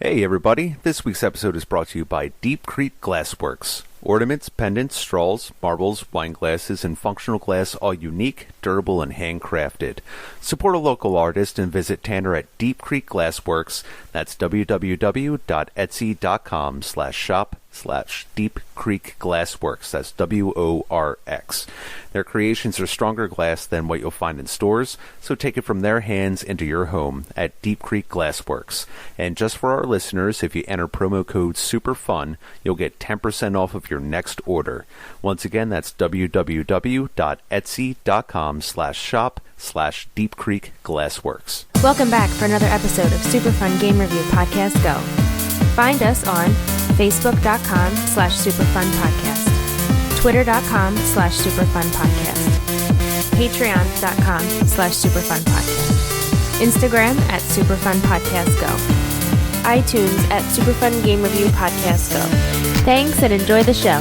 Hey everybody, this week's episode is brought to you by Deep Creek Glassworks. Ornaments, pendants, straws, marbles, wine glasses, and functional glass, all unique, durable, and handcrafted. Support a local artist and visit Tanner at Deep Creek Glassworks. That's www.etsy.com/shop/Deep Creek Glassworks. That's WORX. Their creations are stronger glass than what you'll find in stores, so take it from their hands into your home at Deep Creek Glassworks. And just for our listeners, if you enter promo code SUPERFUN, you'll get 10% off of your next order. Once again, that's www.etsy.com/shop/Deep Creek Glassworks. Welcome back for another episode of Super Fun Game Review Podcast Go. Find us on Facebook.com/SuperFunPodcast, Twitter.com/SuperFunPodcast, Patreon.com/SuperFunPodcast, Instagram at SuperFunPodcastGo, iTunes at Superfun Game Review Podcast Go. Thanks and enjoy the show.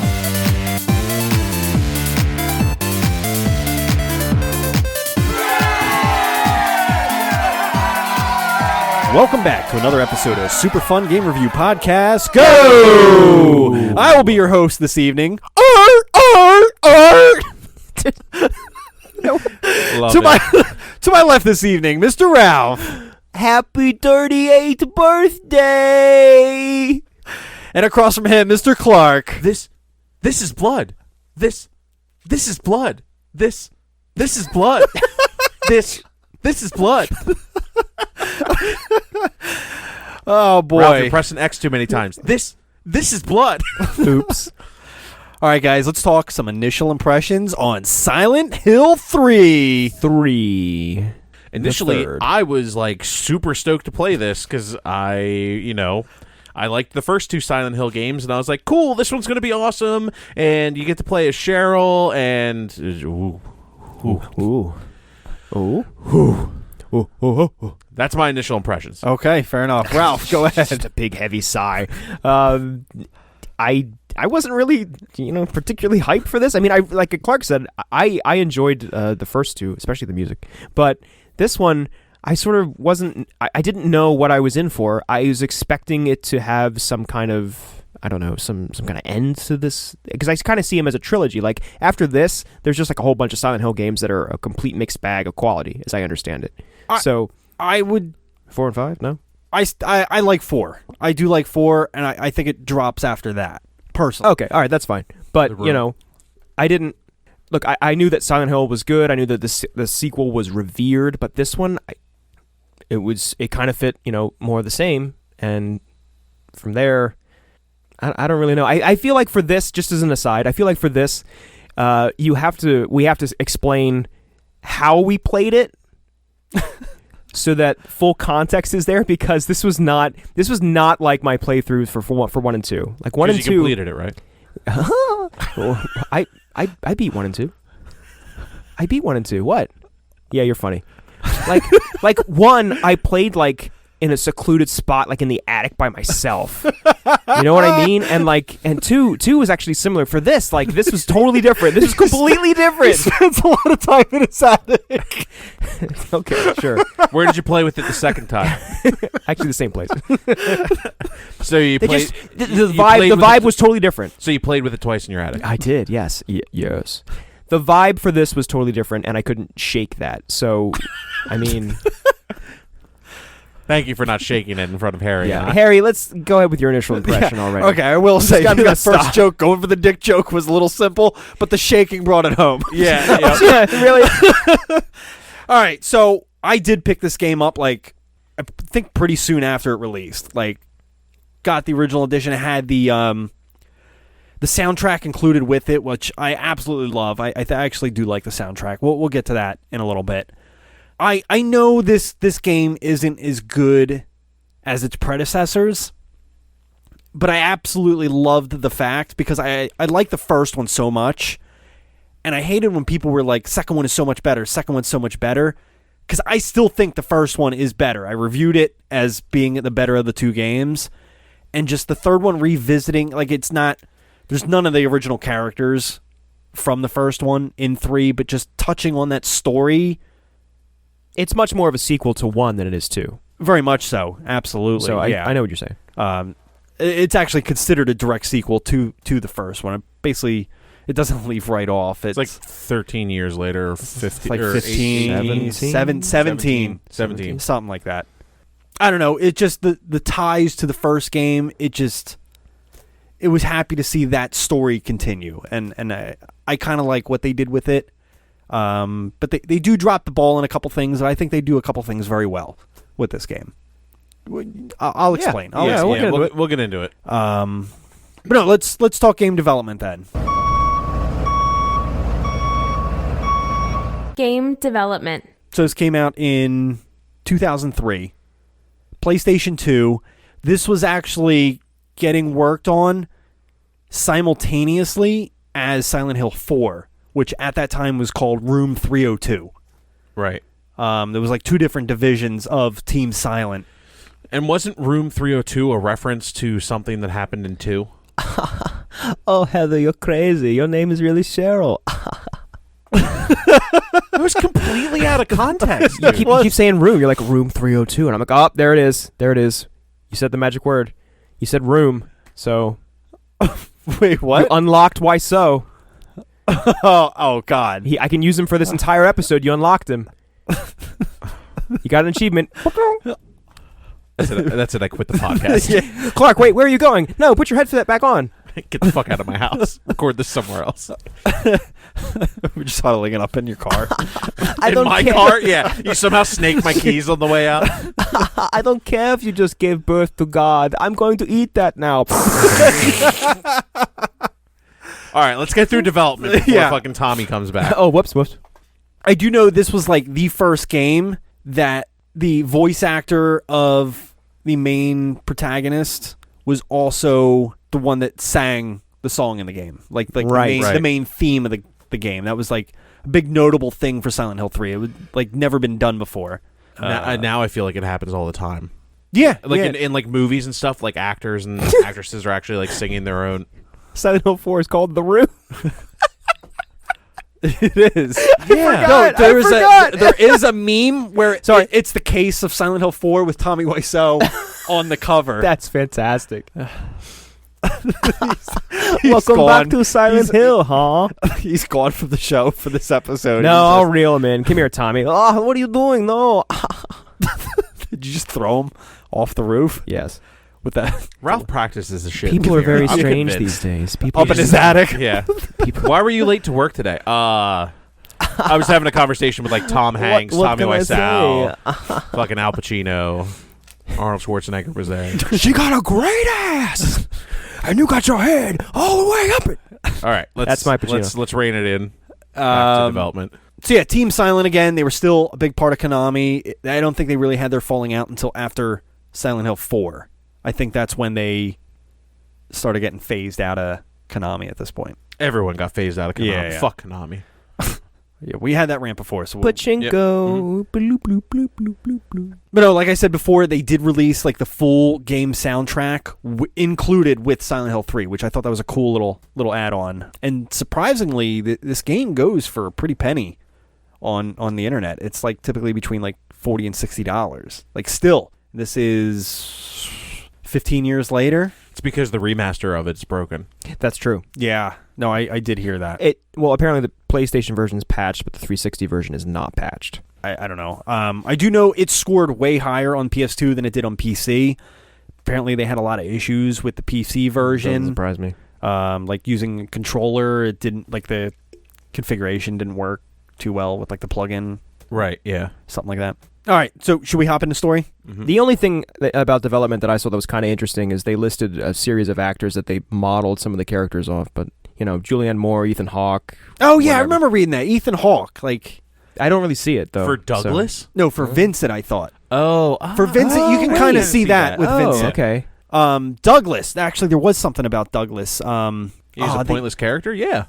Welcome back to another episode of Super Fun Game Review Podcast Go! I will be your host this evening. To my left this evening, Mr. Ralph. Happy 38th birthday! And across from him, Mr. Clarke. This is blood. This is blood. This is blood. This is blood. Oh boy! Ralph, you're pressing X too many times. This is blood. Oops. All right, guys, let's talk some initial impressions on Silent Hill 3. Initially, I was like super stoked to play this because I liked the first two Silent Hill games, and I was like, cool, this one's going to be awesome, and you get to play as Cheryl, and that's my initial impressions. Okay, fair enough. Ralph, go ahead. Just a big, heavy sigh. I wasn't really, particularly hyped for this. I mean, like Clarke said, I enjoyed the first two, especially the music. But this one, I sort of wasn't. I didn't know what I was in for. I was expecting it to have some kind of, I don't know, some kind of end to this, because I kind of see them as a trilogy. Like after this, there's just like a whole bunch of Silent Hill games that are a complete mixed bag of quality, as I understand it. So I would 4 and 5, no. I like 4. I do like 4, and I think it drops after that. Personally. Okay, all right, that's fine. But, I didn't... Look, I knew that Silent Hill was good. I knew that the sequel was revered. But this one, it kind of fit, more of the same. And from there, I don't really know. I feel like for this, just as an aside, I feel like for this, we have to explain how we played it. So that full context is there, because this was not like my playthroughs for 1 and 2. Like 1 and 2, you completed it, right? I beat 1 and 2. I beat 1 and 2. What? Yeah, you're funny. Like 1, I played like in a secluded spot, like in the attic by myself. You know what I mean? And 2 was actually similar. For this, like this was totally different. This is completely different. He spends a lot of time in his attic. Okay, sure. Where did you play with it the second time? Actually, the same place. So you played. The vibe was totally different. So you played with it twice in your attic. I did. Yes. Yes. The vibe for this was totally different, and I couldn't shake that. So, I mean. Thank you for not shaking it in front of Harry. Yeah, Harry, let's go ahead with your initial impression already. Okay, I will say the first joke, going for the dick joke, was a little simple, but the shaking brought it home. Yeah. Yeah, really. All right, so I did pick this game up, like, I think pretty soon after it released. Like, got the original edition. It had the soundtrack included with it, which I absolutely love. I actually do like the soundtrack. We'll get to that in a little bit. I know this game isn't as good as its predecessors, but I absolutely loved the fact, because I liked the first one so much, and I hated when people were like, second one is so much better, because I still think the first one is better. I reviewed it as being the better of the two games, and just the third one revisiting, like there's none of the original characters from the first one in 3, but just touching on that story. It's much more of a sequel to 1 than it is 2. Very much so, absolutely. So yeah. I know what you're saying. It's actually considered a direct sequel to the first one. Basically, it doesn't leave right off. It's like 13 years later, or 15, like or 15, 17, 17. something like that. I don't know. It just the ties to the first game. It was happy to see that story continue, and I kind of like what they did with it. But they do drop the ball in a couple things, and I think they do a couple things very well with this game. I'll explain. We'll get into it. But no, let's talk game development then. Game development. So this came out in 2003. PlayStation 2. This was actually getting worked on simultaneously as Silent Hill 4, which at that time was called Room 302. Right. There was like two different divisions of Team Silent. And wasn't Room 302 a reference to something that happened in 2? Oh, Heather, you're crazy. Your name is really Cheryl. It was completely out of context. You keep saying room. You're like, room 302. And I'm like, oh, there it is. There it is. You said the magic word. You said room. So. Wait, what? You unlocked Wiseau. Oh, God. I can use him for this entire episode. You unlocked him. You got an achievement. That's it. I quit the podcast. Yeah. Clark, wait, where are you going? No, put your headset back on. Get the fuck out of my house. Record this somewhere else. We're just huddling it up in your car. In my car? Yeah. You somehow snaked my keys on the way out. I don't care if you just gave birth to God. I'm going to eat that now. All right, let's get through development before fucking Tommy comes back. Oh, whoops. I do know this was like the first game that the voice actor of the main protagonist was also the one that sang the song in the game. Like the main theme of the game. That was like a big notable thing for Silent Hill 3. It would like never been done before. Now I feel like it happens all the time. Yeah. Like in like movies and stuff, like actors and actresses are actually like singing their own. Silent Hill 4 is called The Room. It is. Yeah. No, there is a meme where it's the case of Silent Hill 4 with Tommy Wiseau on the cover. That's fantastic. He's Welcome gone. back to Silent Hill, huh? He's gone from the show for this episode. No, I'll reel him in. Come here, Tommy. Oh, what are you doing? No. Did you just throw him off the roof? Yes. With that, Ralph practices the shit. People are very I'm strange convinced. these days. People up in his attic. Yeah. Why were you late to work today? I was having a conversation with like Tom Hanks, what Tommy can I Wiseau, fucking Al Pacino, Arnold Schwarzenegger was there. She got a great ass, and you got your head all the way up it. All right, That's my Pacino. Let's rein it in. Back to development. So yeah, Team Silent again. They were still a big part of Konami. I don't think they really had their falling out until after Silent Hill 4. I think that's when they started getting phased out of Konami at this point. Everyone got phased out of Konami. Yeah. Fuck Konami. Yeah, we had that rant before. So Pachinko. Bloop, bloop, bloop, bloop, bloop, bloop. But no, like I said before, they did release like the full game soundtrack included with Silent Hill 3, which I thought that was a cool little add-on. And surprisingly, this game goes for a pretty penny on the internet. It's like typically between like $40 and $60. Like still, this is 15 years later. It's because the remaster of it's broken. That's true. Yeah. No, I did hear that. Well, apparently the PlayStation version is patched, but the 360 version is not patched. I don't know. I do know it scored way higher on PS2 than it did on PC. Apparently they had a lot of issues with the PC version. Doesn't surprise me. Like using a controller, it didn't, like the configuration didn't work too well with like the plugin. Right, yeah. Something like that. All right, so should we hop into story? Mm-hmm. The only thing about development that I saw that was kind of interesting is they listed a series of actors that they modeled some of the characters off, but Julianne Moore, Ethan Hawke. Oh yeah, whatever. I remember reading that. Ethan Hawke, like I don't really see it though. For Douglas? no, for Vincent, I thought. Oh, For Vincent, you can kind of see that with Oh, Vincent. okay. Douglas, actually, there was something about Douglas. He's a pointless character? Yeah.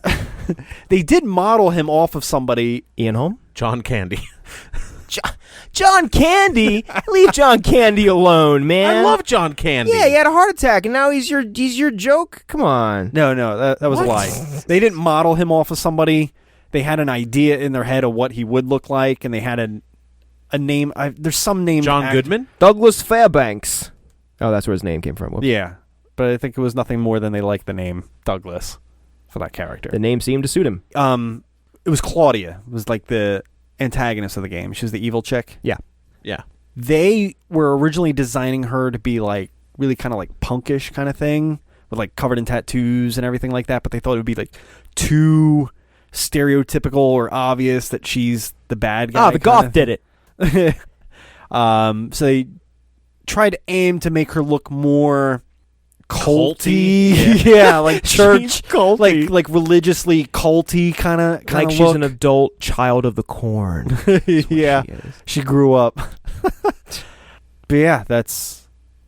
They did model him off of somebody. Ian Holm? John Candy. John Candy? Leave John Candy alone, man. I love John Candy. Yeah, he had a heart attack, and now he's your joke. Come on. No, that was a lie. They didn't model him off of somebody. They had an idea in their head of what he would look like, and they had a name. There's some name. John Goodman? Douglas Fairbanks. Oh, that's where his name came from. Whoops. Yeah, but I think it was nothing more than they liked the name Douglas for that character. The name seemed to suit him. It was Claudia. It was like the antagonist of the game. She was the evil chick. Yeah. Yeah. They were originally designing her to be like really kind of like punkish kind of thing, with like covered in tattoos and everything like that, but they thought it would be like too stereotypical or obvious that she's the bad guy. The goth did it. So they tried to aim to make her look more culty. Yeah, like church culty. like religiously culty kind of Like she's an adult child of the corn. Yeah, she grew up. But yeah,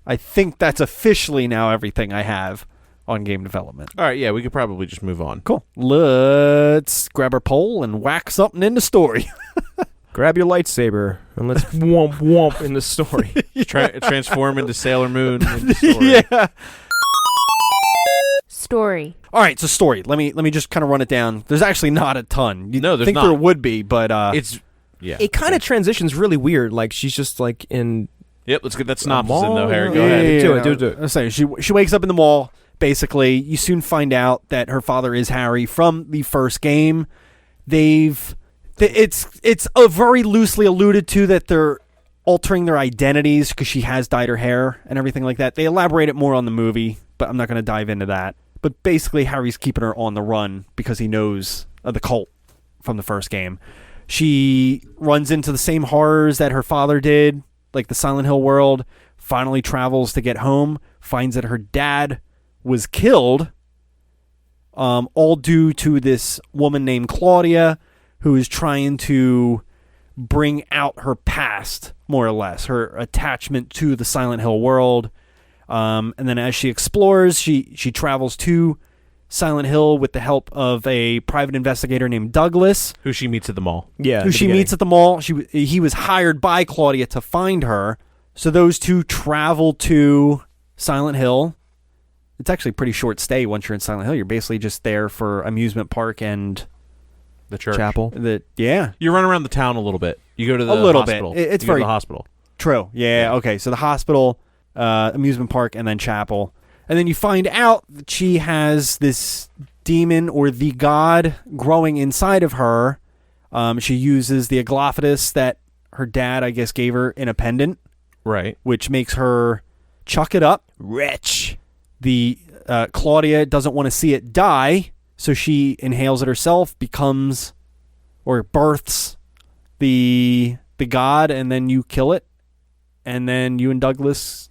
I think that's officially now everything I have on game development. All right, yeah, we could probably just move on. Cool. Let's grab our pole and whack something in the story. Grab your lightsaber and let's womp womp in the story. Transform into Sailor Moon. In the story. Yeah. Story. All right, so story. Let me just kind of run it down. There's actually not a ton. No, there's think not. there would be, but It kind of transitions really weird. Like she's just like in. Yep, let's get that synopsis in mall. though, Harry. Go Yeah, ahead. Do it. I'm saying she wakes up in the mall. Basically, you soon find out that her father is Harry from the first game. It's a very loosely alluded to that they're altering their identities because she has dyed her hair and everything like that. They elaborate it more on the movie, but I'm not going to dive into that. But basically, Harry's keeping her on the run because he knows of the cult from the first game. She runs into the same horrors that her father did, like the Silent Hill world, finally travels to get home, finds that her dad was killed, all due to this woman named Claudia, who is trying to bring out her past, more or less, her attachment to the Silent Hill world. And then as she explores, she travels to Silent Hill with the help of a private investigator named Douglas, Who she meets at the mall. Yeah. who she meets at the mall. He was hired by Claudia to find her. So those two travel to Silent Hill. It's actually a pretty short stay once you're in Silent Hill. You're basically just there for amusement park and The church. chapel. yeah. You run around the town a little bit. You go to the A little hospital. bit. It's you go to very the hospital. True. Yeah. Okay. So the hospital, amusement park, and then chapel. And then you find out that she has this demon or the god growing inside of her. She uses the aglophidus that her dad, I guess, gave her in a pendant, Right. which makes her chuck it up. Rich. The Claudia doesn't want to see it die, so she inhales it herself, becomes or births the god, and then you kill it, and then you and Douglas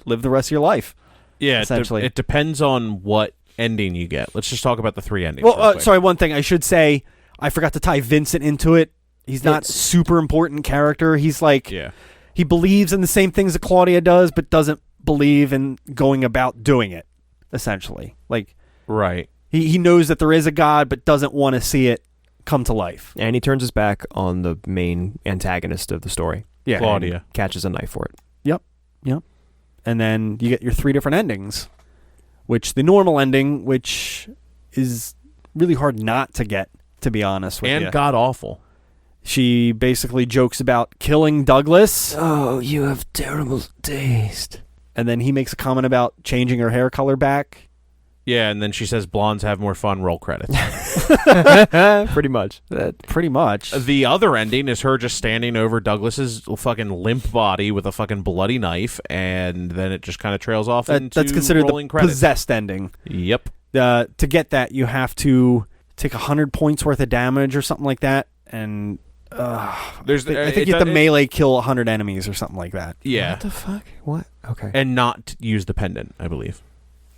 live the rest of your life. Yeah, essentially. it depends on what ending you get. Let's just talk about the three endings. Well, real quick. sorry, one thing I should say, I forgot to tie Vincent into it. He's not super important character. He's like, Yeah. he believes in the same things that Claudia does, but doesn't believe in going about doing it, essentially. Like, Right. he knows that there is a God, but doesn't want to see it come to life. And he turns his back on the main antagonist of the story. Yeah. Claudia. Catches a knife for it. Yep. And then you get your three different endings, which the normal ending, which is really hard not to get, to be honest with you. And god awful. She basically jokes about killing Douglas, Oh, you have terrible taste. and then he makes a comment about changing her hair color back. Yeah, and then she says blondes have more fun. Roll credits. Pretty much. Pretty much. The other ending is her just standing over Douglas's fucking limp body with a fucking bloody knife, and then it just kind of trails off into That's considered the rolling credits. possessed ending. Yep. To get that, you have to take 100 points worth of damage or something like that, and There's. I think you have to melee kill 100 enemies or something like that. Yeah. What the fuck? What? Okay. And not use the pendant, I believe.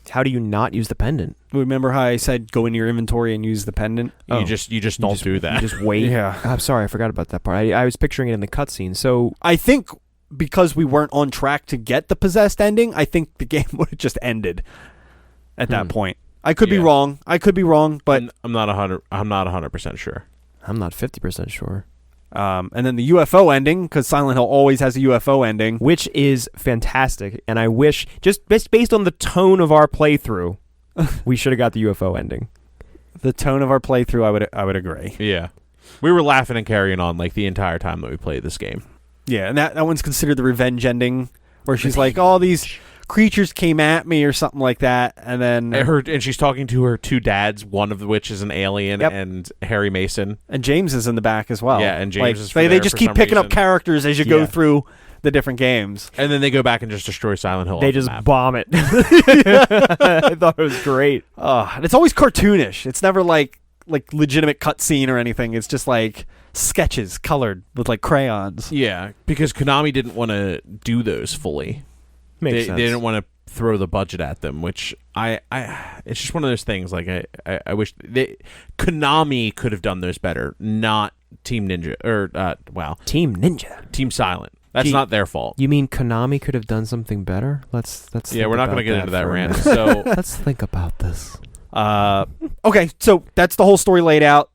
How do you not use the pendant? Remember how I said go into your inventory and use the pendant? You just don't do that. You just wait. Yeah. I'm sorry, I forgot about that part. I was picturing it in the cutscene. So I think because we weren't on track to get the possessed ending, I think the game would have just ended at that point. I could be Yeah. wrong, but I'm not 100% sure. I'm not 50% sure. and then the UFO ending, because Silent Hill always has a UFO ending. Which is fantastic, and I wish just based on the tone of our playthrough, we should have got the UFO ending. The tone of our playthrough, I would agree. Yeah. We were laughing and carrying on like the entire time that we played this game. Yeah, and that one's considered the revenge ending, where she's like, all these creatures came at me or something like that, and then And she's talking to her two dads, one of which is an alien, and Harry Mason. And James is in the back as well. Yeah, and James is they there just for keep some picking up reason. characters as you go through the different games. And then they go back and just destroy Silent Hill. They off the just map. bomb it. I thought it was great. And it's always cartoonish. It's never like legitimate cutscene or anything. It's just like sketches colored with like crayons. Yeah, because Konami didn't want to do those fully. Makes They sense. didn't want to throw the budget at them, which it's just one of those things. Like I wish Konami could have done those better, not Team Ninja or Team Ninja. Team Silent. That's not their fault. You mean Konami could have done something better? Let's Yeah, we're not going to get into that for a rant. minute. So Let's think about this. Okay, so that's the whole story laid out.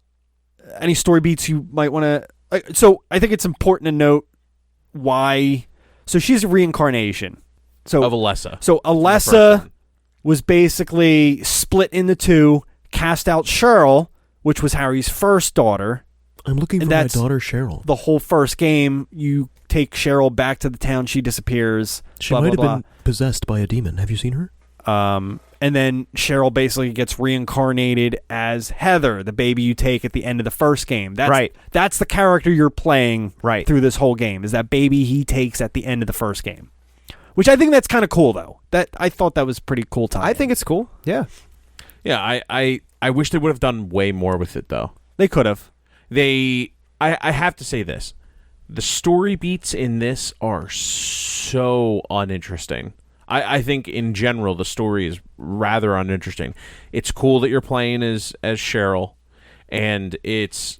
Any story beats you might want to... So I think it's important to note why... So she's a reincarnation. of Alessa. So Alessa was basically split into two, cast out Cheryl, which was Harry's first daughter. I'm looking for my daughter, Cheryl. The whole first game, you take Cheryl back to the town, she disappears. She might have been possessed by a demon. Have you seen her? And then Cheryl basically gets reincarnated as Heather, the baby you take at the end of the first game. That's the character you're playing through this whole game, is that baby he takes at the end of the first game. Which I think that's kind of cool, though. I thought that was pretty cool time. I think it's cool. Yeah. Yeah, I wish they would have done way more with it, though. They could have. I have to say this. The story beats in this are so uninteresting. I think in general the story is rather uninteresting. It's cool that you're playing as Cheryl, and it's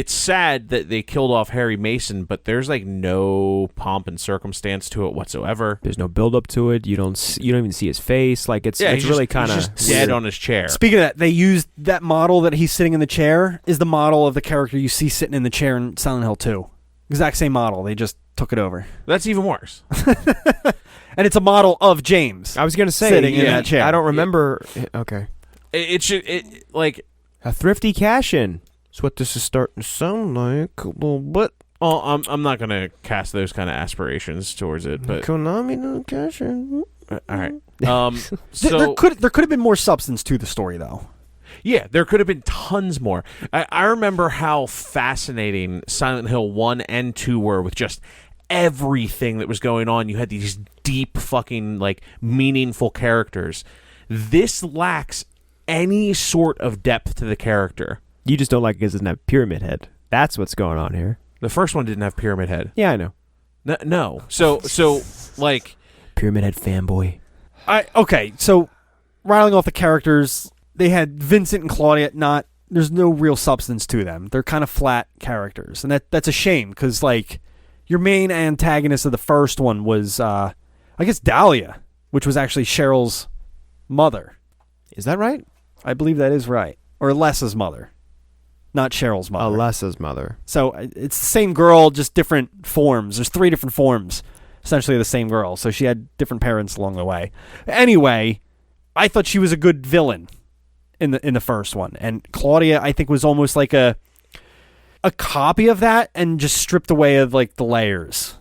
sad that they killed off Harry Mason, but there's like no pomp and circumstance to it whatsoever. There's no build up to it. You don't even see his face. Like it's really kind of dead on his chair. Speaking of that, they used that model that he's sitting in the chair is the model of the character you see sitting in the chair in Silent Hill 2. Exact same model. They just took it over. That's even worse. And it's a model of James. I was going to say sitting in that chair. I don't remember. Okay. It should like a thrifty cash in. That's what this is starting to sound like a little bit. Oh, I'm not going to cast those kind of aspirations towards it, but Konami doesn't cash in. all right. So there could have been more substance to the story, though. Yeah, there could have been tons more. I remember how fascinating Silent Hill 1 and 2 were with just everything that was going on. You had these deep fucking like meaningful characters. This lacks any sort of depth to the character. You just don't like it because it doesn't have Pyramid Head. That's what's going on here. The first one didn't have Pyramid Head. Yeah, I know. No. So like Pyramid Head fanboy. Okay, so riling off the characters, they had Vincent and Claudia. There's no real substance to them. They're kind of flat characters, and that's a shame because like your main antagonist of the first one was I guess Dahlia, which was actually Cheryl's mother. Is that right? I believe that is right, or Alessa's mother, not Cheryl's mother. Alessa's mother. So it's the same girl, just different forms. There's 3 different forms, essentially the same girl. So she had different parents along the way. Anyway, I thought she was a good villain in the first one, and Claudia I think was almost like a copy of that, and just stripped away of like the layers,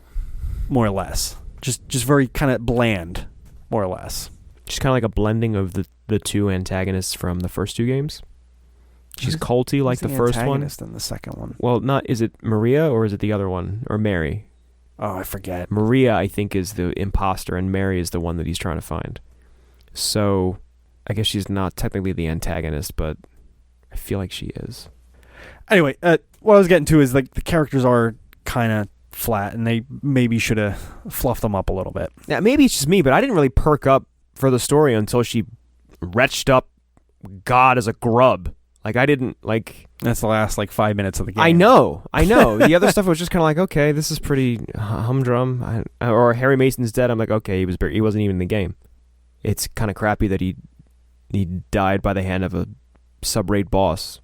more or less. Just very kind of bland, more or less. Just kind of like a blending of the two antagonists from the first 2 games. She's culty like the first one. Antagonist in the second one. Well, is it Maria or is it the other one, or Mary? Oh, I forget. Maria, I think, is the imposter, and Mary is the one that he's trying to find. So, I guess she's not technically the antagonist, but I feel like she is. Anyway, what I was getting to is like the characters are kind of flat, and they maybe should have fluffed them up a little bit. Yeah, maybe it's just me, but I didn't really perk up for the story until she retched up God as a grub. Like, I didn't, like... That's the last, 5 minutes of the game. I know. The other stuff was just kind of like, okay, this is pretty humdrum. Or Harry Mason's dead. I'm like, okay, he wasn't even in the game. It's kind of crappy that he died by the hand of a sub-raid boss.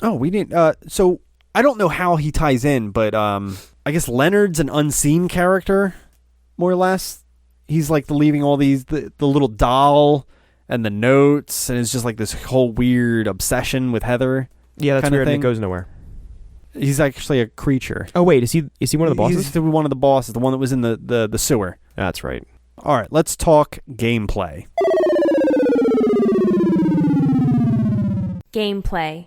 Oh, we didn't... so, I don't know how he ties in, but I guess Leonard's an unseen character, more or less. He's, leaving all these... The little doll... and the notes, and it's just this whole weird obsession with Heather. Yeah, that's weird, and thing. it goes nowhere. He's actually a creature. Oh wait, is he one of the bosses? He's one of the bosses, the one that was in the sewer. That's right. All right, let's talk gameplay. Gameplay.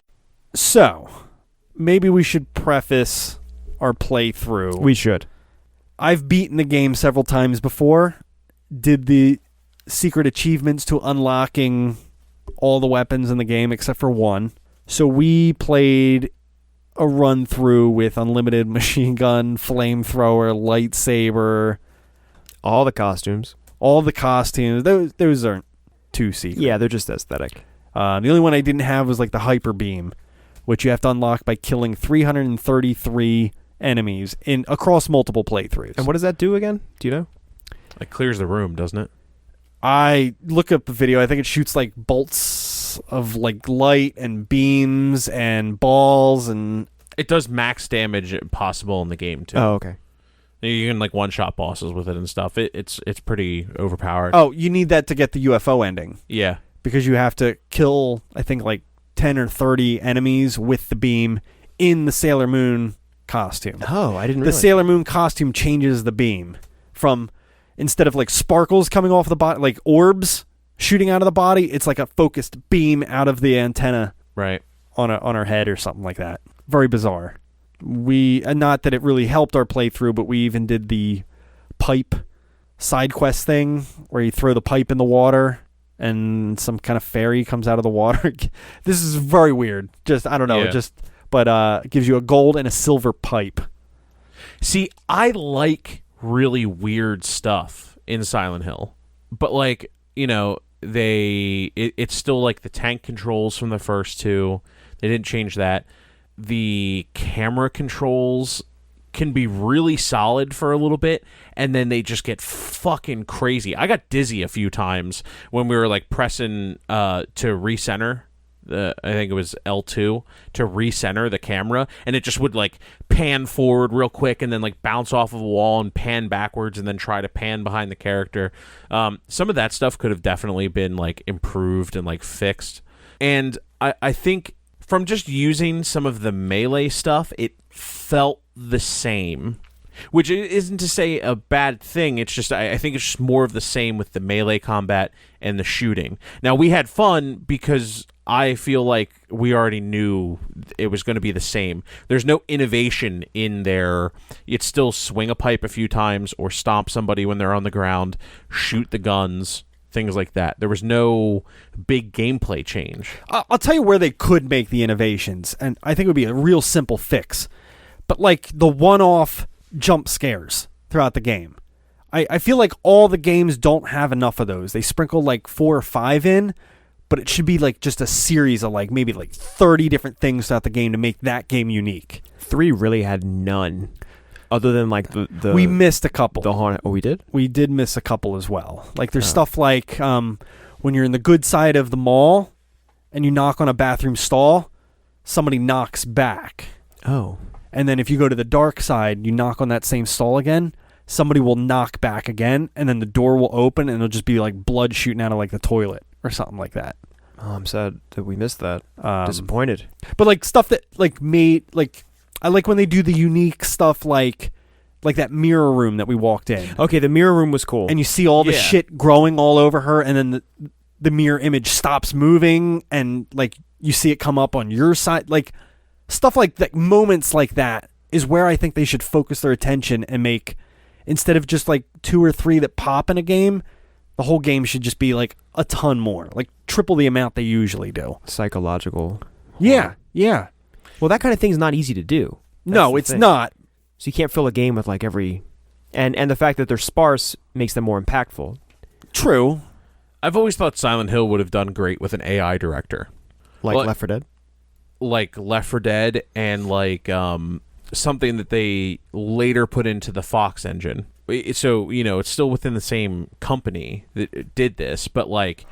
So, maybe we should preface our playthrough. We should. I've beaten the game several times before, did the secret achievements to unlocking all the weapons in the game except for one. So we played a run through with unlimited machine gun, flamethrower, lightsaber, All the costumes. all the costumes. Those aren't too secret. Yeah, they're just aesthetic. The only one I didn't have was like the hyper beam, which you have to unlock by killing 333 enemies across multiple playthroughs. And what does that do again? Do you know? It clears the room, doesn't it? I look up the video. I think it shoots like bolts of like light and beams and balls, and It does max damage possible in the game too. Oh, okay. You can like one-shot bosses with it and stuff. It's pretty overpowered. oh, you need that to get the UFO ending Yeah. because you have to kill, I think, like 10 or 30 enemies with the beam in the Sailor Moon costume. Oh, I didn't The realize. Sailor Moon costume changes the beam from, instead of like sparkles coming off the body, like orbs shooting out of the body, it's like a focused beam out of the antenna Right. on her head or something like that. Very bizarre. Not that it really helped our playthrough, but we even did the pipe side quest thing where you throw the pipe in the water and some kind of fairy comes out of the water. This is very weird. Just, I don't know, Yeah. but it gives you a gold and a silver pipe. See, I like really weird stuff in Silent Hill, but like, you know, it's still like the tank controls from the first two. They didn't change that. The camera controls can be really solid for a little bit, and then they just get fucking crazy. I got dizzy a few times when we were like pressing to recenter. I think it was L2 to recenter the camera, and it just would like pan forward real quick and then like bounce off of a wall and pan backwards and then try to pan behind the character. Some of that stuff could have definitely been like improved and like fixed. And I think from just using some of the melee stuff, it felt the same. Which isn't to say a bad thing. It's just I think it's just more of the same with the melee combat and the shooting. Now, we had fun because I feel like we already knew it was going to be the same. There's no innovation in there. It's still swing a pipe a few times or stomp somebody when they're on the ground, shoot the guns, things like that. There was no big gameplay change. I'll tell you where they could make the innovations, and I think it would be a real simple fix. But like the one-off jump scares throughout the game. I feel like all the games don't have enough of those. They sprinkle like 4 or 5 in, but it should be like just a series of like maybe like 30 different things throughout the game to make that game unique. 3 really had none, other than like the We missed a couple. the haunted. Oh, we did. We did miss a couple as well. Like there's stuff like when you're in the good side of the mall and you knock on a bathroom stall, somebody knocks back. Oh, And then if you go to the dark side, you knock on that same stall again, somebody will knock back again, and then the door will open, and it'll just be like blood shooting out of like the toilet or something like that. I'm sad that we missed that. Disappointed. But like stuff that like made like I like when they do the unique stuff like that mirror room that we walked in, Okay, the mirror room was cool. and you see all the Yeah. shit growing all over her, and then the mirror image stops moving, and like you see it come up on your side, like stuff like that. Moments like that is where I think they should focus their attention and make, instead of just like 2 or 3 that pop in a game, the whole game should just be like a ton more, like triple the amount they usually do. Psychological. Yeah, yeah. Well, that kind of thing's not easy to do. No, the it's thing. not. So you can't fill a game with like every, and the fact that they're sparse makes them more impactful. True. I've always thought Silent Hill would have done great with an AI director. Like Well, Left 4 Dead. Like Left 4 Dead and like something that they later put into the Fox engine. So, you know, it's still within the same company that did this, but like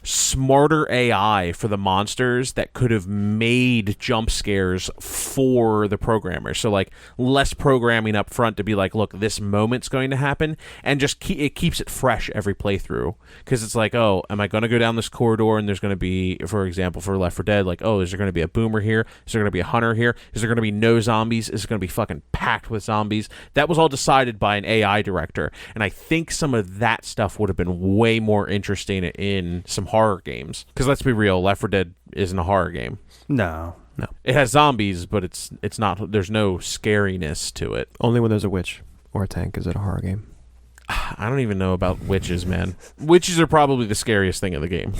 smarter AI for the monsters that could have made jump scares for the programmers. So like less programming up front to be like, look, this moment's going to happen, and just it keeps it fresh every playthrough, because it's like, oh, am I going to go down this corridor and there's going to be, for example, for Left 4 Dead, like, oh, is there going to be a boomer here? Is there going to be a hunter here? Is there going to be no zombies? Is it going to be fucking packed with zombies? That was all decided by an AI director, and I think some of that stuff would have been way more interesting in some horror games. Because let's be real, Left 4 Dead isn't a horror game. No. It has zombies, but it's not. There's no scariness to it. Only when there's a witch or a tank is it a horror game. I don't even know about witches, man. Witches are probably the scariest thing in the game.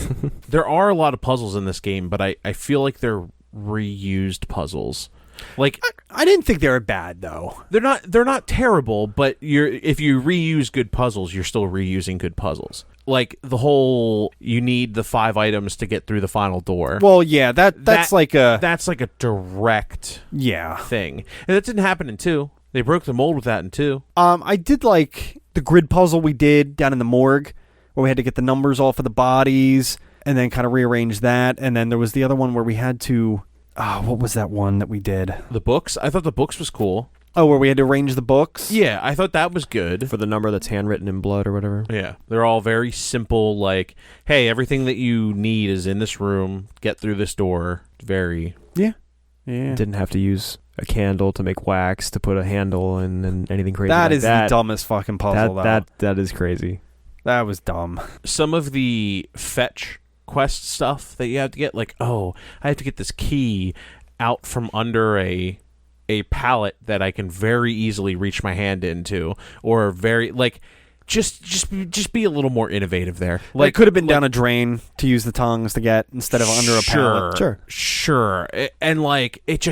There are a lot of puzzles in this game, but I feel like they're reused puzzles. Like, I didn't think they were bad though. They're not terrible, but if you reuse good puzzles, you're still reusing good puzzles. Like the whole, you need the 5 items to get through the final door. Well, yeah, that's like a direct thing, and that didn't happen in 2. They broke the mold with that in 2. I did like the grid puzzle we did down in the morgue, where we had to get the numbers off of the bodies and then kind of rearrange that. And then there was the other one where we had to, what was that one that we did? The books? I thought the books was cool. Oh, where we had to arrange the books? Yeah, I thought that was good. For the number that's handwritten in blood or whatever. Yeah, they're all very simple, like, hey, everything that you need is in this room, get through this door. Very... Yeah. Didn't have to use a candle to make wax to put a handle and anything crazy that like is that. The dumbest fucking puzzle, though. That is crazy. That was dumb. Some of the fetch quest stuff that you have to get, like, oh, I have to get this key out from under a pallet that I can very easily reach my hand into, or very, like, just be a little more innovative there. Like, it could have been down a drain to use the tongs to get instead of under a pallet. Sure. And like, it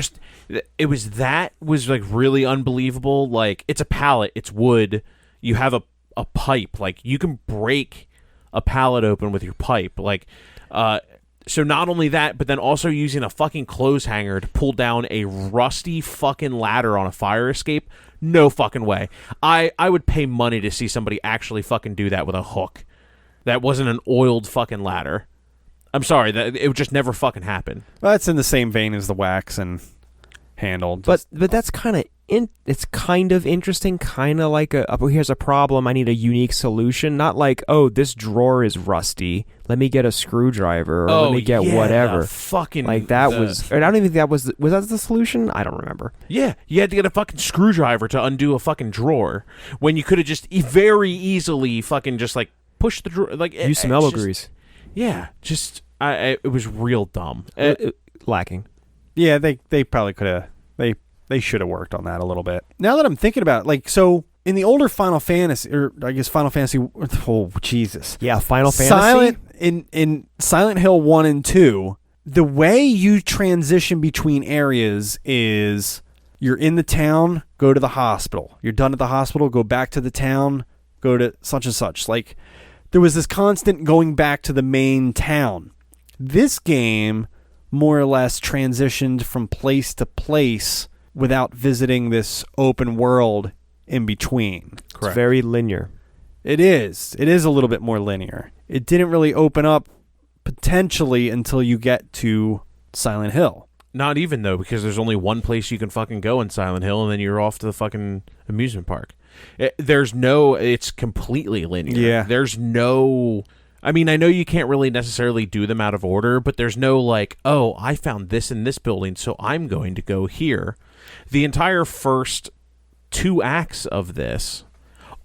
was like really unbelievable. Like, it's a pallet, it's wood, you have a pipe, like you can break a pallet open with your pipe, like, so not only that, but then also using a fucking clothes hanger to pull down a rusty fucking ladder on a fire escape. No fucking way. I would pay money to see somebody actually fucking do that with a hook. That wasn't an oiled fucking ladder. I'm sorry, that it would just never fucking happen. Well, that's in the same vein as the wax and handle. But that's kind of it's kind of interesting, kind of like here's a problem, I need a unique solution, not like, oh, this drawer is rusty, let me get a screwdriver, or let me get whatever. Fucking like that was, I don't even think that was that the solution? I don't remember. Yeah, you had to get a fucking screwdriver to undo a fucking drawer when you could have just very easily fucking just like push the drawer, like use some elbow grease. Yeah, just it was real dumb. Lacking. Yeah, they probably could have. They should have worked on that a little bit. Now that I'm thinking about it, like, so in the older Final Fantasy, or I guess Final Fantasy, oh Jesus, yeah, Final Fantasy in Silent Hill 1 and 2, the way you transition between areas is you're in the town, go to the hospital. You're done at the hospital, go back to the town, go to such and such. Like, there was this constant going back to the main town. This game more or less transitioned from place to place without visiting this open world in between. Correct. It's very linear. It is. It is a little bit more linear. It didn't really open up potentially until you get to Silent Hill. Not even, though, because there's only one place you can fucking go in Silent Hill, and then you're off to the fucking amusement park. It's completely linear. Yeah. There's no... I mean, I know you can't really necessarily do them out of order, but there's no like, oh, I found this in this building, so I'm going to go here. The entire first 2 acts of this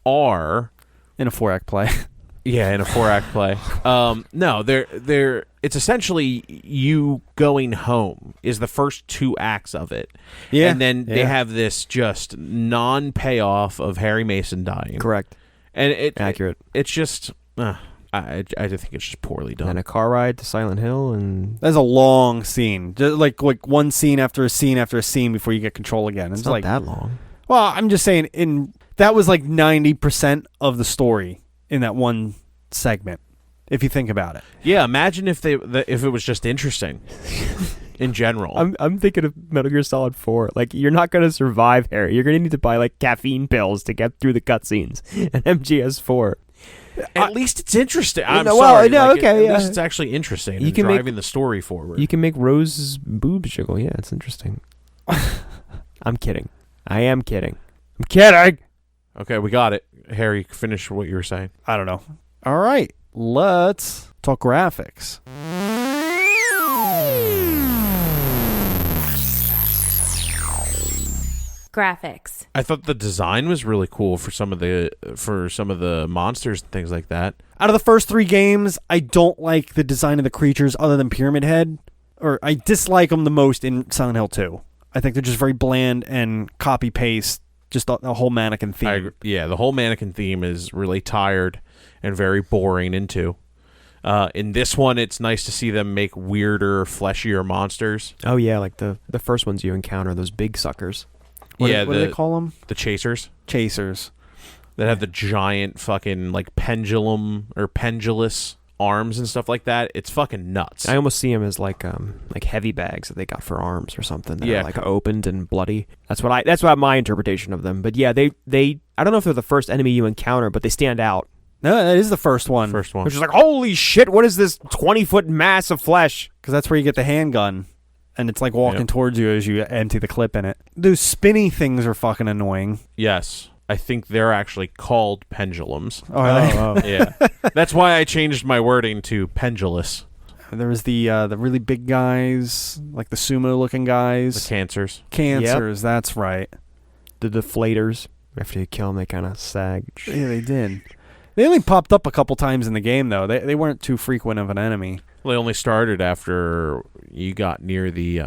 are... in a 4-act play. Yeah, in a 4-act play. No, it's essentially you going home is the first 2 acts of it. Yeah. And then they have this just non-payoff of Harry Mason dying. Correct. And accurate. It's just... I think it's just poorly done. And a car ride to Silent Hill, and that's a long scene, just like one scene after a scene after a scene before you get control again. It's not like that long. Well, I'm just saying, that was like 90% of the story in that one segment, if you think about it. Yeah, imagine if it was just interesting. In general, I'm thinking of Metal Gear Solid 4. Like, you're not going to survive, Harry. You're going to need to buy like caffeine pills to get through the cutscenes. And MGS4. At least it's interesting. I'm No, sorry. well, no, like, okay, at yeah. least it's actually interesting. You and can driving the story forward. You can make Rose's boobs jiggle. Yeah, it's interesting. I'm kidding. I am kidding. I'm kidding. Okay, we got it. Harry, finish what you were saying. I don't know. All right, let's talk graphics. Graphics. I thought the design was really cool for some of the monsters and things like that. Out of the first 3 games, I don't like the design of the creatures other than Pyramid Head, or I dislike them the most in Silent Hill 2. I think they're just very bland and copy-paste, just the whole mannequin theme. The whole mannequin theme is really tired and very boring into. In this one, it's nice to see them make weirder, fleshier monsters. Oh yeah, like the first ones you encounter, those big suckers. What do they call them? The chasers. Chasers. That have the giant fucking like pendulum or pendulous arms and stuff like that. It's fucking nuts. I almost see them as like heavy bags that they got for arms or something that are like opened and bloody. That's what my interpretation of them. But yeah, they I don't know if they're the first enemy you encounter, but they stand out. No, that is the first one. Which is like, holy shit, what is this 20-foot mass of flesh? Because that's where you get the handgun. And it's like walking towards you as you empty the clip in it. Those spinny things are fucking annoying. Yes. I think they're actually called pendulums. Oh, are they? Yeah. That's why I changed my wording to pendulous. There was the really big guys, like the sumo-looking guys. The cancers. Cancers, that's right. The deflators. After you kill them, they kind of sag. Yeah, they did. They only popped up a couple times in the game, though. They weren't too frequent of an enemy. Well, they only started after you got near the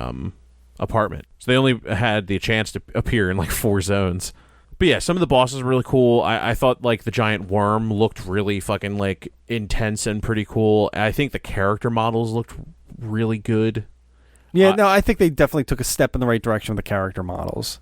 apartment. So they only had the chance to appear in like 4 zones. But yeah, some of the bosses were really cool. I thought like the giant worm looked really fucking like intense and pretty cool. I think the character models looked really good. Yeah, no, I think they definitely took a step in the right direction with the character models.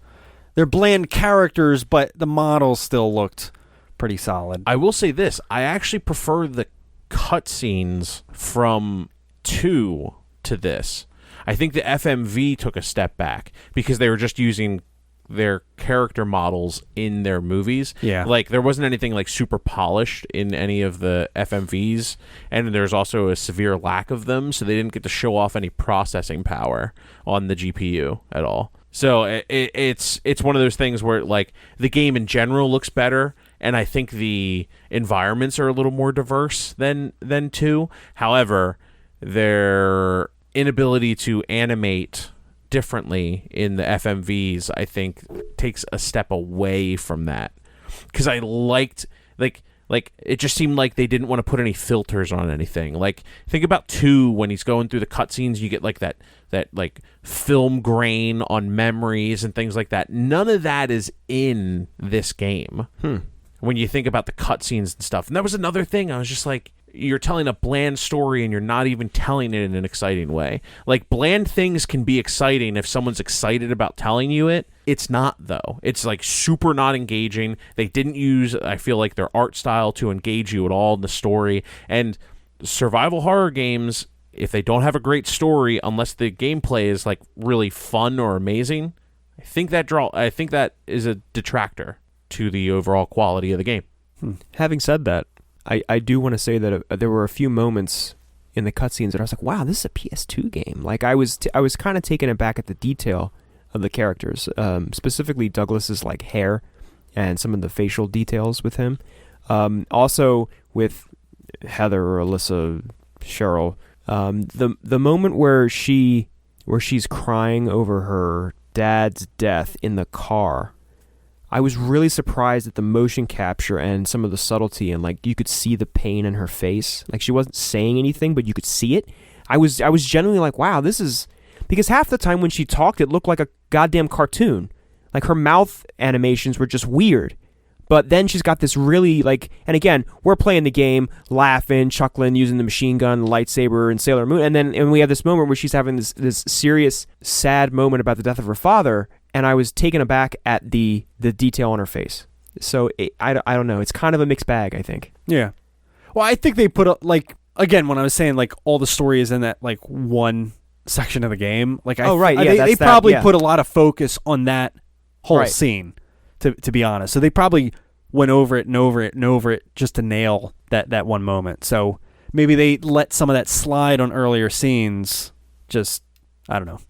They're bland characters, but the models still looked pretty solid. I will say this. I actually prefer the cutscenes from 2 to this. I think the FMV took a step back because they were just using their character models in their movies. Yeah. Like, there wasn't anything, like, super polished in any of the FMVs, and there's also a severe lack of them, so they didn't get to show off any processing power on the GPU at all. So it's one of those things where, like, the game in general looks better, and I think the environments are a little more diverse than 2. However, their inability to animate differently in the FMVs, I think, takes a step away from that. Because I liked, like it just seemed like they didn't want to put any filters on anything. Like, think about 2 when he's going through the cutscenes, you get like that like film grain on memories and things like that. None of that is in this game. When you think about the cutscenes and stuff. And that was another thing. I was just like, you're telling a bland story and you're not even telling it in an exciting way. Like, bland things can be exciting if someone's excited about telling you it. It's not, though. It's like super not engaging. They didn't use, I feel like, their art style to engage you at all in the story. And survival horror games, if they don't have a great story, unless the gameplay is like really fun or amazing, I think that is a detractor to the overall quality of the game. Having said that, I do want to say that there were a few moments in the cutscenes that I was like, wow, this is a PS2 game. Like, I was kind of taken aback at the detail of the characters, specifically Douglas's like hair and some of the facial details with him. Also with Heather or Alyssa, Cheryl, the moment where she's crying over her dad's death in the car. I was really surprised at the motion capture and some of the subtlety, and like you could see the pain in her face. Like, she wasn't saying anything, but you could see it. I was genuinely like, wow, this is, because half the time when she talked, it looked like a goddamn cartoon. Like, her mouth animations were just weird. But then she's got this really, like, and again, we're playing the game, laughing, chuckling, using the machine gun, the lightsaber, and Sailor Moon, and we have this moment where she's having this serious, sad moment about the death of her father. And I was taken aback at the detail on her face. So I don't know. It's kind of a mixed bag, I think. Yeah. Well, I think they put like, again, when I was saying like all the story is in that like one section of the game. Like, they probably put a lot of focus on that whole scene. To be honest, so they probably went over it and over it and over it just to nail that one moment. So maybe they let some of that slide on earlier scenes. Just, I don't know.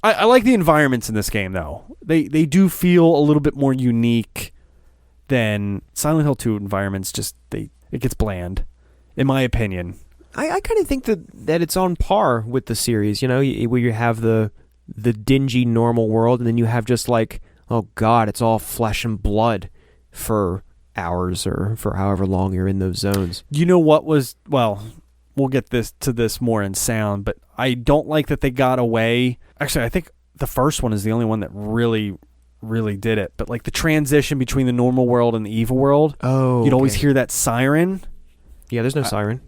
I like the environments in this game, though. They do feel a little bit more unique than Silent Hill 2 environments. Just it gets bland, in my opinion. I kind of think that it's on par with the series, where you have the dingy normal world, and then you have just like, oh God, it's all flesh and blood for hours or for however long you're in those zones. You know what was, well, we'll get to this more in sound, but I don't like that they got away. Actually, I think the first one is the only one that really, really did it. But like the transition between the normal world and the evil world, you'd always hear that siren. Yeah, there's no siren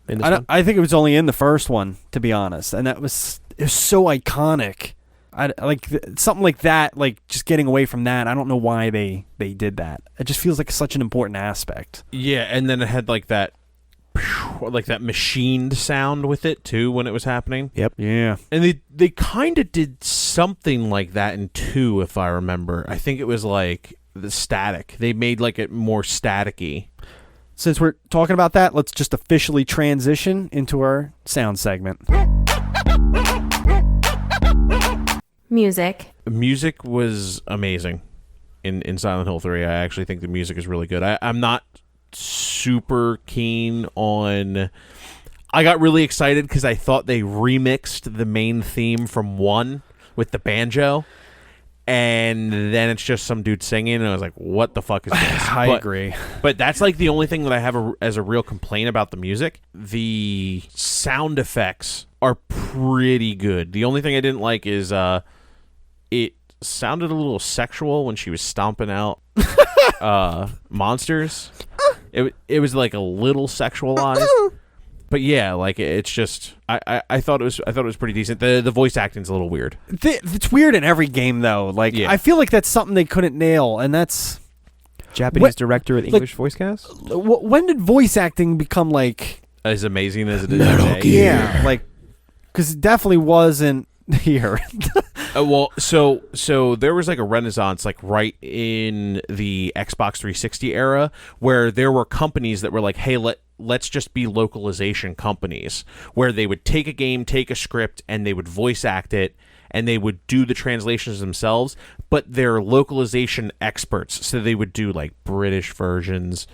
in this one. I think it was only in the first one, to be honest, and it was so iconic. I like something like that, like just getting away from that. I don't know why they did that. It just feels like such an important aspect. Yeah, and then it had like that machined sound with it too when it was happening. Yep. Yeah. And they kind of did something like that in 2, if I remember. I think it was like the static. They made like it more staticky. Since we're talking about that, let's just officially transition into our sound segment. Music. Music was amazing in Silent Hill 3. I actually think the music is really good. I'm not super keen on... I got really excited because I thought they remixed the main theme from 1 with the banjo, and then it's just some dude singing, and I was like, what the fuck is this? I agree. But that's like the only thing that I have as a real complaint about the music. The sound effects are pretty good. The only thing I didn't like is it sounded a little sexual when she was stomping out monsters. It was like a little sexualized. But yeah, like it's just I thought it was pretty decent. The voice acting's a little weird. It's weird in every game though. Like I feel like that's something they couldn't nail, and that's Japanese director with English voice cast. When did voice acting become like as amazing as it is today? Yeah, like because it definitely wasn't here. Well, so there was like a renaissance, like right in the Xbox 360 era, where there were companies that were like, "Hey, let's just be localization companies," where they would take a game, take a script, and they would voice act it, and they would do the translations themselves. But they're localization experts, so they would do like British versions.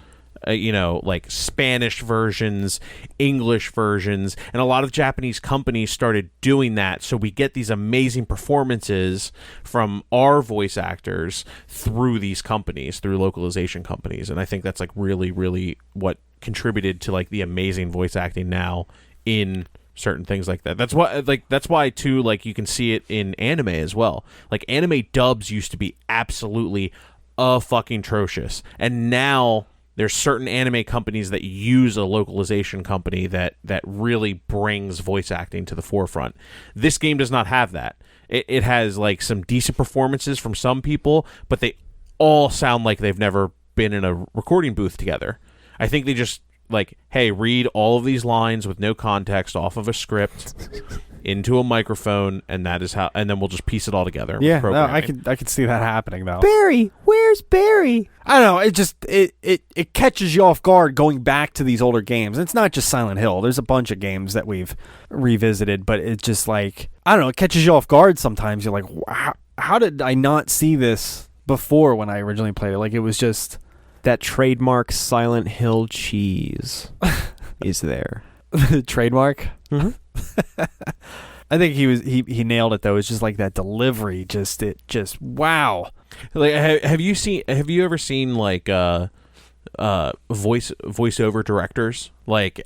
Like Spanish versions, English versions, and a lot of Japanese companies started doing that, so we get these amazing performances from our voice actors through these companies, through localization companies, and I think that's like really, really what contributed to like the amazing voice acting now in certain things like that. That's why too, like you can see it in anime as well. Like anime dubs used to be absolutely fucking atrocious, and now there's certain anime companies that use a localization company that really brings voice acting to the forefront. This game does not have that. It has like some decent performances from some people, but they all sound like they've never been in a recording booth together. I think they just like, hey, read all of these lines with no context off of a script into a microphone, and that is how. And then we'll just piece it all together. Yeah, no, I could see that happening though. Barry, where's Barry? I don't know. It just it catches you off guard going back to these older games. It's not just Silent Hill. There's a bunch of games that we've revisited, but it's just like I don't know. It catches you off guard sometimes. You're like, how did I not see this before when I originally played it? Like it was just that trademark Silent Hill cheese is there. Trademark. Mm-hmm. I think he nailed it though. It's just like that delivery. Just wow. Like have you ever seen like voiceover directors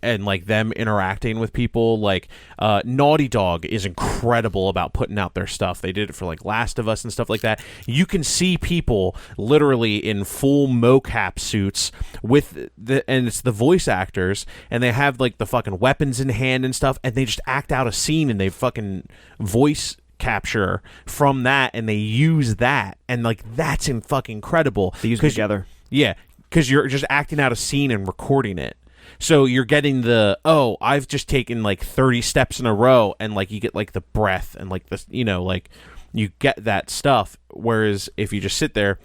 and them interacting with people? Like Naughty Dog is incredible about putting out their stuff. They did it for like Last of Us and stuff like that. You can see people literally in full mocap suits and it's the voice actors, and they have like the fucking weapons in hand and stuff, and they just act out a scene, and they fucking voice capture from that, and they use that, and like that's fucking incredible. They use it together. Yeah, because you're just acting out a scene and recording it. So you're getting I've just taken like 30 steps in a row, and like you get like the breath and like this, like you get that stuff. Whereas if you just sit there,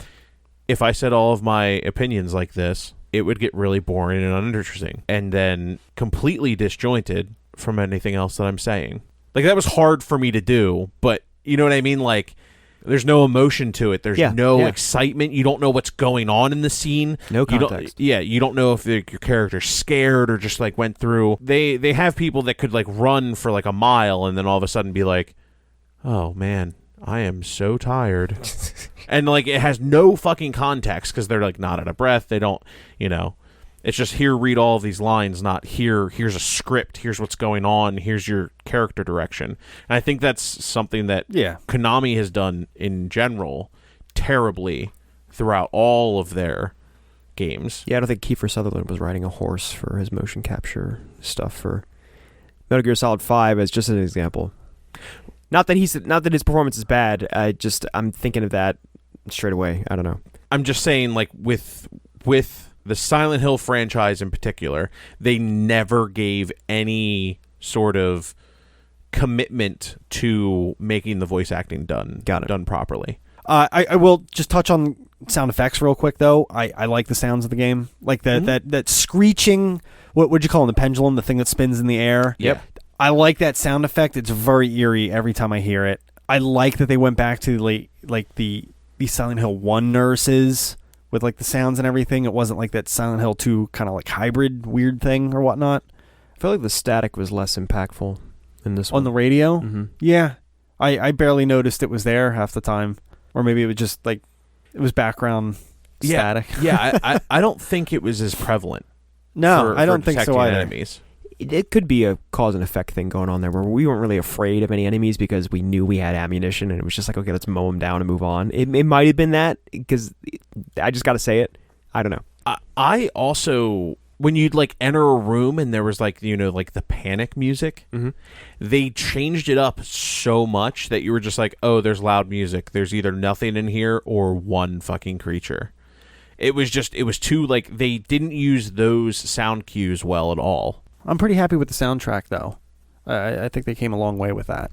if I said all of my opinions like this, it would get really boring and uninteresting, and then completely disjointed from anything else that I'm saying. Like, that was hard for me to do, but you know what I mean? Like, there's no emotion to it. There's no excitement. You don't know what's going on in the scene. No context. You don't know if your character's scared or just like went through. They have people that could like run for like a mile and then all of a sudden be like, oh man, I am so tired. And like, it has no fucking context because they're like not out of breath. They don't, it's just here, read all of these lines, not here's a script, here's what's going on, here's your character direction. And I think that's something that Konami has done in general terribly throughout all of their games. Yeah, I don't think Kiefer Sutherland was riding a horse for his motion capture stuff for Metal Gear Solid 5 as just an example. Not that his performance is bad. I'm thinking of that straight away. I don't know. I'm just saying, like, with the Silent Hill franchise in particular, they never gave any sort of commitment to making the voice acting done properly. I will just touch on sound effects real quick, though. I like the sounds of the game. Like that screeching, what would you call it, the pendulum, the thing that spins in the air? Yep. I like that sound effect. It's very eerie every time I hear it. I like that they went back to like the Silent Hill 1 nurses with like the sounds and everything. It wasn't like that Silent Hill 2 kind of like hybrid weird thing or whatnot. I feel like the static was less impactful in this one. On the radio? Mm-hmm. Yeah. I barely noticed it was there half the time. Or maybe it was just like, it was background static. Yeah, I don't think it was as prevalent. No, I don't think so either. Enemies. It could be a cause and effect thing going on there where we weren't really afraid of any enemies because we knew we had ammunition and it was just like, okay, let's mow them down and move on. It might have been that because I just got to say it. I don't know. I also, when you'd like enter a room and there was like, like the panic music, they changed it up so much that you were just like, oh, there's loud music. There's either nothing in here or one fucking creature. It was too, like, they didn't use those sound cues well at all. I'm pretty happy with the soundtrack, though. I think they came a long way with that.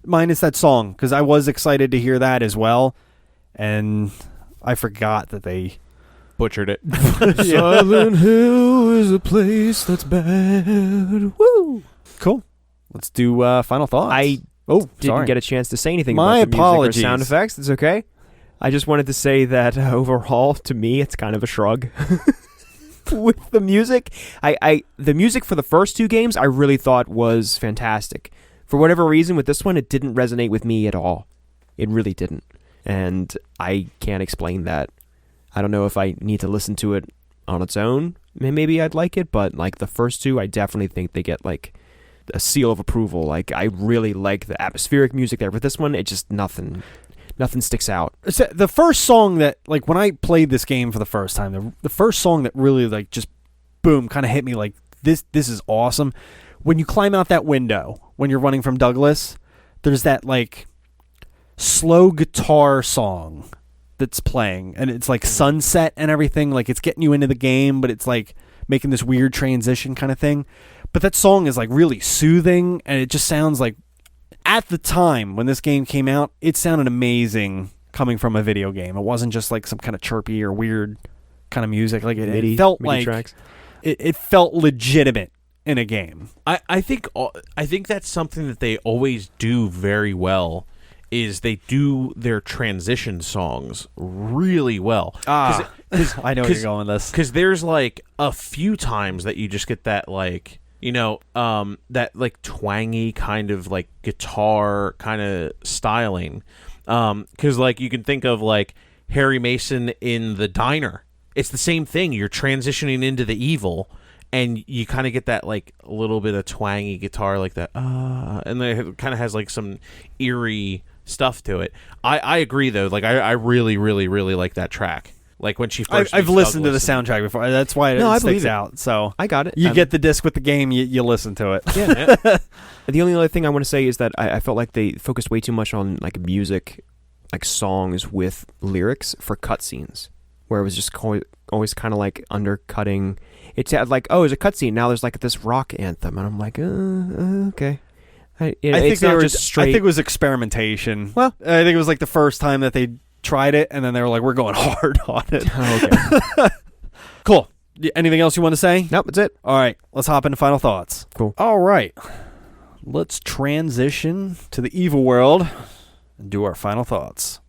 Minus that song, because I was excited to hear that as well, and I forgot that they butchered it. Silent Hill is a place that's bad. Woo! Cool. Let's do final thoughts. I didn't get a chance to say anything My about the apologies. music or sound effects. It's okay. I just wanted to say that overall, to me, it's kind of a shrug. With the music, the music for the first two games I really thought was fantastic. For whatever reason, with this one, it didn't resonate with me at all. It really didn't, and I can't explain that. I don't know if I need to listen to it on its own. Maybe I'd like it, but like the first two, I definitely think they get like a seal of approval. Like I really like the atmospheric music there. With this one, it just nothing sticks out. The first song that, like, when I played this game for the first time, the first song that really, like, just, boom, kind of hit me like, this is awesome. When you climb out that window, when you're running from Douglas, there's that, like, slow guitar song that's playing, and it's, like, sunset and everything. Like, it's getting you into the game, but it's, like, making this weird transition kind of thing. But that song is, like, really soothing, and it just sounds like, at the time when this game came out, it sounded amazing coming from a video game. It wasn't just like some kind of chirpy or weird kind of music. Like it felt MIDI like tracks. It felt legitimate in a game. I think that's something that they always do very well. Is they do their transition songs really well. I know where you're going with this. Because there's like a few times that you just get that like. That like twangy kind of like guitar kind of styling. Because like you can think of like Harry Mason in the diner. It's the same thing. You're transitioning into the evil, and you kind of get that like a little bit of twangy guitar like that. And then it kind of has like some eerie stuff to it. I agree though. Like I really, really, really like that track. Like when she first I've listened to the soundtrack before. That's why it sticks out. So I got it. You get the disc with the game, you listen to it. Yeah. The only other thing I want to say is that I felt like they focused way too much on like music, like songs with lyrics for cutscenes, where it was just always kind of like undercutting. It's like, oh, there's a cutscene. Now there's like this rock anthem, and I'm like, okay. I think it was experimentation. Well, I think it was like the first time that they tried it, and then they were like, we're going hard on it. Oh, okay. Cool. Anything else you want to say? Nope, that's it. All right, let's hop into final thoughts. Cool. All right. Let's transition to the evil world and do our final thoughts.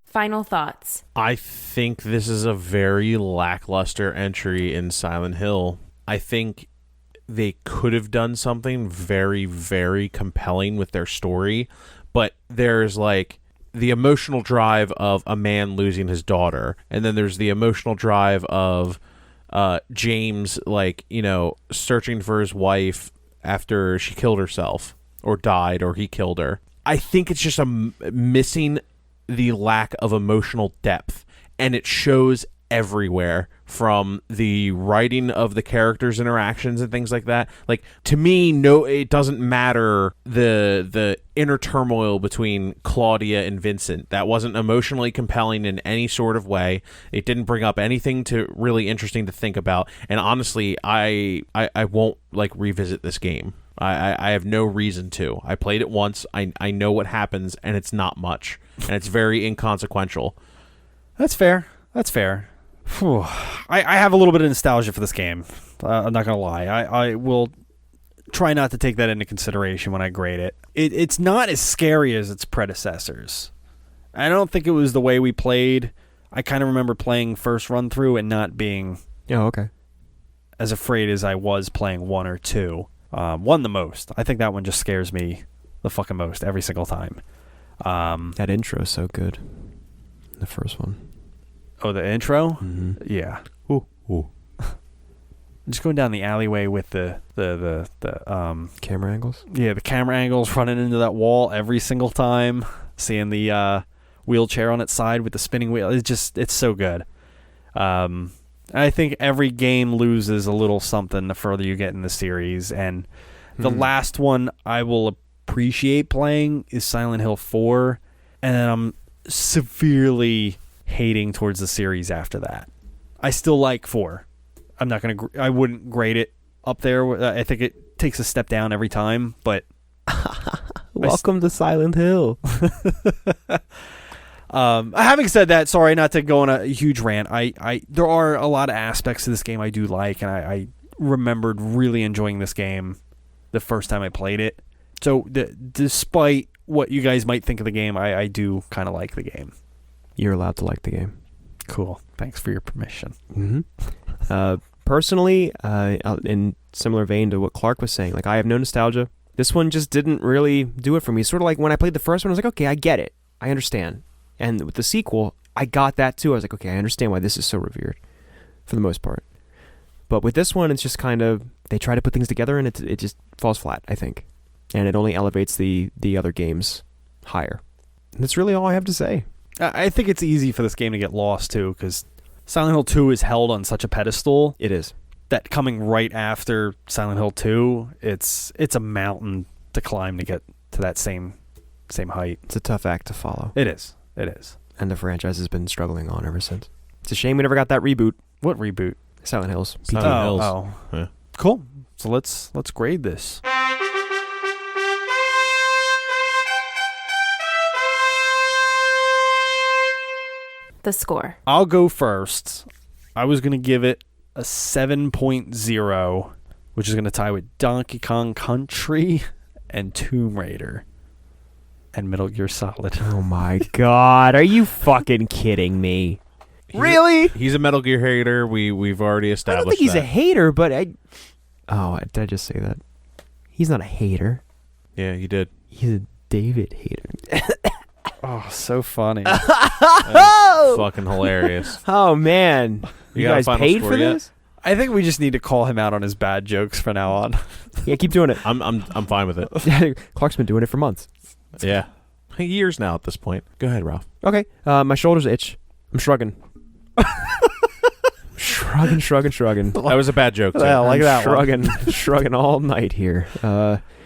Final thoughts. I think this is a very lackluster entry in Silent Hill. I think they could have done something very, very compelling with their story, but there's like the emotional drive of a man losing his daughter, and then there's the emotional drive of James, like, you know, searching for his wife after she killed herself or died or he killed her. I think it's just missing the lack of emotional depth, and it shows everywhere, from the writing of the characters' interactions and things like that. Like, to me, no, it doesn't matter the inner turmoil between Claudia and Vincent. That wasn't emotionally compelling in any sort of way. It didn't bring up anything to really interesting to think about. And honestly, I won't like revisit this game. I have no reason to. I played it once. I know what happens, and it's not much, and it's very inconsequential. That's fair. That's fair. Whew. I have a little bit of nostalgia for this game. I'm not going to lie. I will try not to take that into consideration when I grade it. It's not as scary as its predecessors. I don't think it was the way we played. I kind of remember playing first run through and not being as afraid as I was playing 1 or 2. 1 the most. I think that one just scares me the fucking most every single time. That intro is so good. The first one. Oh, the intro? Mm-hmm. Yeah. Ooh. Just going down the alleyway with the camera angles? Yeah, the camera angles running into that wall every single time. Seeing the wheelchair on its side with the spinning wheel. It's so good. I think every game loses a little something the further you get in the series. And the last one I will appreciate playing is Silent Hill 4. And then I'm severely hating towards the series after that. I still like 4. I'm not going to I wouldn't grade it up there. I think it takes a step down every time, but welcome to Silent Hill. Having said that, sorry not to go on a huge rant. There are a lot of aspects to this game I do like, and I remembered really enjoying this game the first time I played it. So despite what you guys might think of the game, I do kind of like the game. You're allowed to like the game. Cool. Thanks for your permission. Mm-hmm. Personally, in similar vein to what Clark was saying, like, I have no nostalgia. This one just didn't really do it for me. Sort of like when I played the first one, I was like, okay, I get it. I understand. And with the sequel, I got that too. I was like, okay, I understand why this is so revered for the most part. But with this one, it's just kind of, they try to put things together and it just falls flat, I think. And it only elevates the other games higher. And that's really all I have to say. I think it's easy for this game to get lost too, because Silent Hill 2 is held on such a pedestal. It is. That coming right after Silent Hill 2, it's a mountain to climb to get to that same height. It's a tough act to follow. It is. It is. And the franchise has been struggling on ever since. It's a shame we never got that reboot. What reboot? Silent Hills. Silent Hills. Oh. Yeah. Cool. So let's grade this. The score. I'll go first. I was going to give it a 7.0, which is going to tie with Donkey Kong Country and Tomb Raider and Metal Gear Solid. Oh my god, are you fucking kidding me? Really? He's a Metal Gear hater. We've already I established don't think he's that. a hater, but did I just say that? He's not a hater. Yeah, you did. He's a David hater. Oh, so funny. Fucking hilarious. Oh man, you got a guys final paid score for yet? this? I think we just need to call him out on his bad jokes from now on. Yeah, keep doing it. I'm fine with it. Clark's been doing it for months. Yeah, years now at this point. Go ahead, Ralph. Okay, my shoulders itch. I'm shrugging. shrugging. That was a bad joke. Too. Yeah, I like that shrugging, shrugging all night here.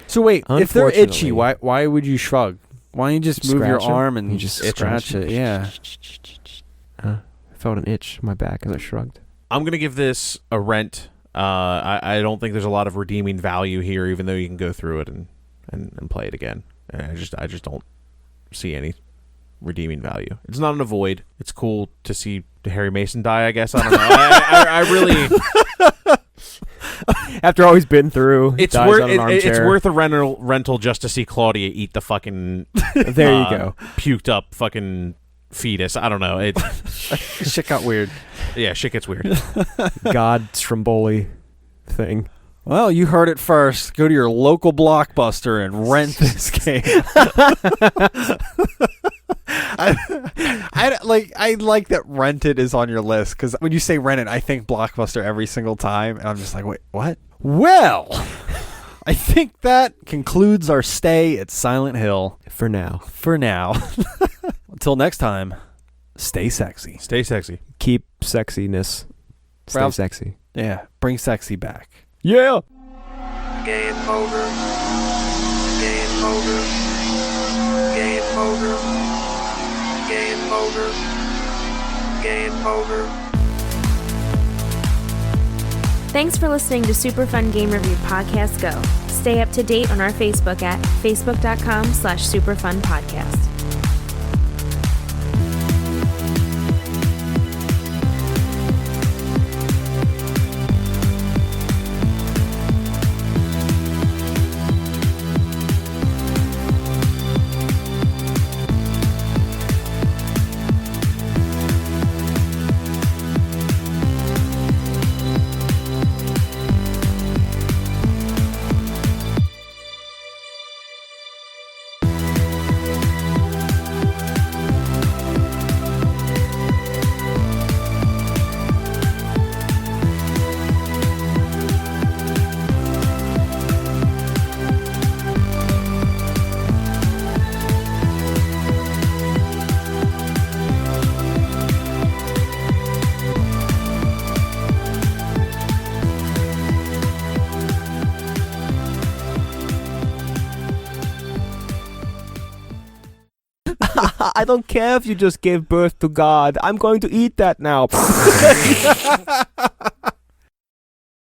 So wait, if they're itchy, Unfortunately. why would you shrug? Why don't you just move your Scratch 'em? arm and You just scratch it? Yeah. I felt an itch in my back as I shrugged. I'm gonna give this a rent. I don't think there's a lot of redeeming value here, even though you can go through it and play it again. And I just don't see any redeeming value. It's not an avoid. It's cool to see Harry Mason die, I guess. I don't know. I really... After all he's been through, It's worth a rental just to see Claudia eat the fucking... There you go. Puked up fucking fetus. I don't know. Shit got weird. Yeah, shit gets weird. God Stromboli thing. Well, you heard it first. Go to your local Blockbuster and rent this game. I like that rented is on your list, because when you say rented, I think Blockbuster every single time, and I'm just like, wait, what? Well, I think that concludes our stay at Silent Hill. For now. Until next time, stay sexy. Stay sexy. Keep sexiness. Stay Ralph- sexy. Yeah, bring sexy back. Yeah. Game over. Game over. Game over. Game over. Game over. Thanks for listening to Super Fun Game Review Podcast Go. Stay up to date on our Facebook at facebook.com/superfunpodcast. I don't care if you just gave birth to God. I'm going to eat that now.